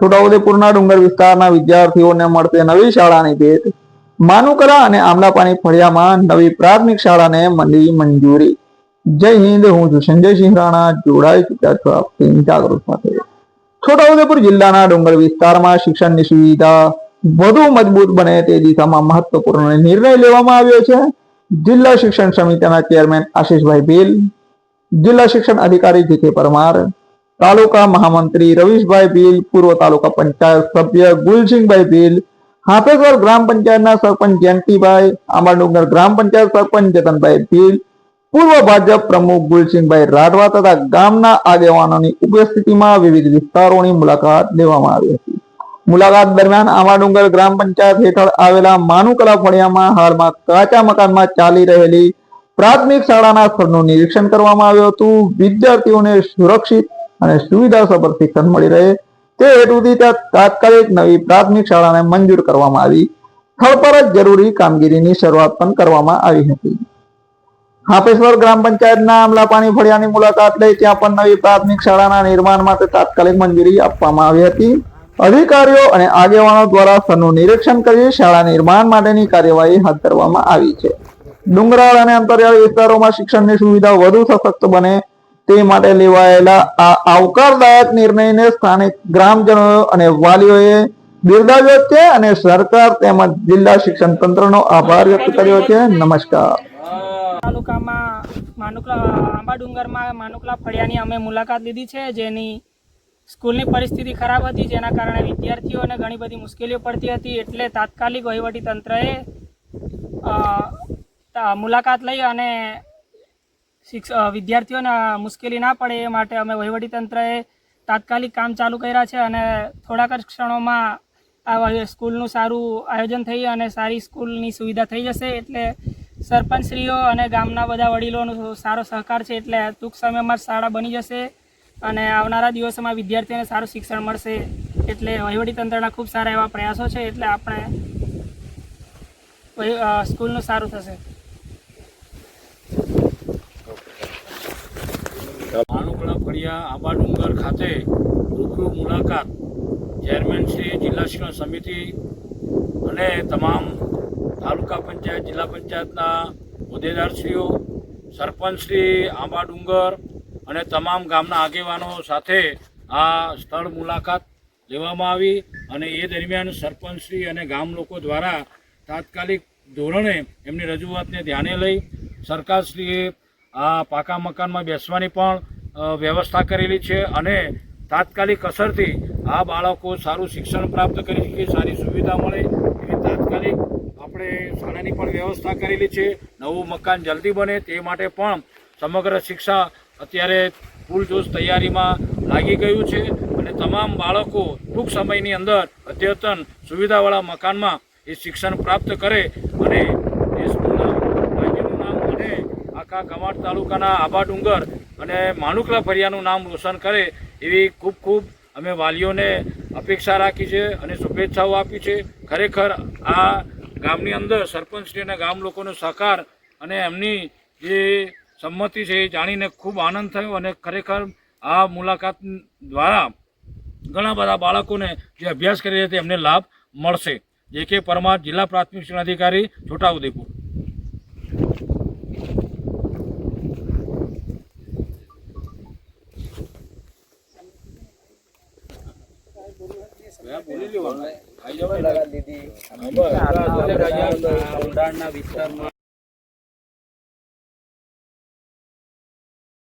છોટાઉદેપુરના ડુંગર વિસ્તારના વિદ્યાર્થીઓને મળશે નવી શાળાની ભેટ। માનુકલા અને આમલાપાણી ફળિયામાં નવી પ્રાથમિક શાળાને મળી મંજૂરી। જય હિન્દ, હું છું સંજયસિંહ રાણા। જોડાઈ ચૂક્યા છો આપ જાગૃત સાથે। છોટાઉદેપુર જિલ્લાના ડુંગર વિસ્તારમાં શિક્ષણની સુવિધા વધુ મજબૂત બને તે દિશામાં મહત્વપૂર્ણ નિર્ણય લેવામાં આવ્યો છે। જિલ્લા શિક્ષણ સમિતિના ચેરમેન આશીષભાઈ ભીલ, જિલ્લા શિક્ષણ અધિકારી જીકે પરમાર, તાલુકા મહામંત્રી રવીશભાઈ ભીલ, પૂર્વ તાલુકા પંચાયત સભ્ય ગુલસિંહભાઈ ભીલ, હાફેશ્વર ગ્રામ પંચાયતના સરપંચ જયંતિભાઈ, આંબાડુંગર ગ્રામ પંચાયત સરપંચ જતનભાઈ ભીલ, પૂર્વ ભાજપ પ્રમુખ ગુલસિંહભાઈ રાઠવા તથા ગામના આગેવાનોની ઉપસ્થિતિમાં વિવિધ વિસ્તારોની મુલાકાત લેવામાં આવી હતી। મુલાકાત દરમિયાન આંબાડુંગર ગ્રામ પંચાયત હેઠળ આવેલા માનુકલા ફળિયામાં હાલમાં કાચા મકાનમાં ચાલી રહેલી પ્રાથમિક શાળાના સ્થળનું નિરીક્ષણ કરવામાં આવ્યું હતું। વિદ્યાર્થીઓને સુરક્ષિત અને સુવિધાસભર શિક્ષણ મળી રહે તે હેતુથી તાત્કાલિક નવી પ્રાથમિક શાળાને મંજૂર કરવામાં આવી। સ્થળ પર જ જરૂરી કામગીરીની શરૂઆત પણ કરવામાં આવી હતી। હાફેશ્વર ગ્રામ પંચાયતના આમલાપાણી ફળિયાની મુલાકાત લઈ ત્યાં પણ નવી પ્રાથમિક શાળાના નિર્માણ માટે તાત્કાલિક મંજૂરી આપવામાં આવી હતી। અધિકારીઓ અને આગેવાનો દ્વારા સ્થળનું નિરીક્ષણ કરી શાળા નિર્માણ માટેની કાર્યવાહી હાથ ધરવામાં આવી છે। ડુંગરાળ અને અંતરિયાળ વિસ્તારોમાં શિક્ષણની સુવિધા વધુ સશક્ત બને તે માટે લેવાયેલા આ આવકારદાયક નિર્ણયને સ્થાનિક ગ્રામજનો અને વાલીઓએ બિરદાવ્યો છે અને સરકાર તેમજ જિલ્લા શિક્ષણ તંત્રનો આભાર વ્યક્ત કર્યો છે। નમસ્કાર। તાલુકામાં આંબાડુંગરમાં માનુકલા ફળિયાની અમે મુલાકાત લીધી છે, જેની સ્કૂલની પરિસ્થિતિ ખરાબ હતી, જેના કારણે વિદ્યાર્થીઓને ઘણી બધી મુશ્કેલીઓ પડતી હતી। એટલે તાત્કાલિક વહીવટી તંત્રએ મુલાકાત લઈ અને વિદ્યાર્થીઓને મુશ્કેલી ના પડે એ માટે અમે વહીવટી તંત્રએ તાત્કાલિક કામ ચાલુ કર્યા છે અને થોડાક જ ક્ષણોમાં આ સ્કૂલનું સારું આયોજન થઈ અને સારી સ્કૂલની સુવિધા થઈ જશે। એટલે સરપંચશ્રીઓ અને ગામના બધા વડીલોનો સારો સહકાર છે, એટલે ટૂંક સમયમાં જ શાળા બની જશે અને આવનારા દિવસોમાં વિદ્યાર્થીઓને સારું શિક્ષણ મળશે। એટલે વહીવટીતંત્રના ખૂબ સારા એવા પ્રયાસો છે, એટલે આપણે સ્કૂલનું સારું થશે। માનુકલા ફળિયા આંબાડુંગર ખાતે રૂબરૂ મુલાકાત ચેરમેન શ્રી, જિલ્લા શિક્ષણ સમિતિ અને તમામ તાલુકા પંચાયત, જિલ્લા પંચાયતના હોદ્દેદારશ્રીઓ, સરપંચશ્રી આંબાડુંગર અને તમામ ગામના આગેવાનો સાથે આ સ્થળ મુલાકાત લેવામાં આવી અને એ દરમિયાન સરપંચશ્રી અને ગામ લોકો દ્વારા તાત્કાલિક ધોરણે એમની રજૂઆતને ધ્યાને લઈ સરકારશ્રીએ આ પાકા મકાનમાં બેસવાની પણ વ્યવસ્થા કરેલી છે અને તાત્કાલિક અસરથી આ બાળકો સારું શિક્ષણ પ્રાપ્ત કરી શકે, સારી સુવિધા મળે એવી તાત્કાલિક આપણે શાળાની પણ વ્યવસ્થા કરેલી છે। નવું મકાન જલ્દી બને તે માટે પણ સમગ્ર શિક્ષા અત્યારે પૂરજોશ તૈયારીમાં લાગી ગયું છે અને તમામ બાળકો ટૂંક સમયની અંદર અદ્યતન સુવિધાવાળા મકાનમાં એ શિક્ષણ પ્રાપ્ત કરે અને દેશનું નામ અને આખા કવાંટ તાલુકાના આંબાડુંગર અને માનુકલા ફળિયાનું નામ રોશન કરે એવી ખૂબ ખૂબ અમે વાલીઓને અપેક્ષા રાખી છે અને શુભેચ્છાઓ આપી છે। ખરેખર આ ગામની અંદર સરપંચશ્રી અને ગામ લોકોનો સહકાર અને એમની જે સંમતિ છે એ જાણીને ખૂબ આનંદ થયો અને ખરેખર આ મુલાકાત દ્વારા ઘણા બધા બાળકોને જે અભ્યાસ કરી રહ્યા છે એમને લાભ મળશે। જે.કે. પરમાર, જિલ્લા પ્રાથમિક શિક્ષણ અધિકારી, છોટાઉદેપુર। વિસ્તારમાં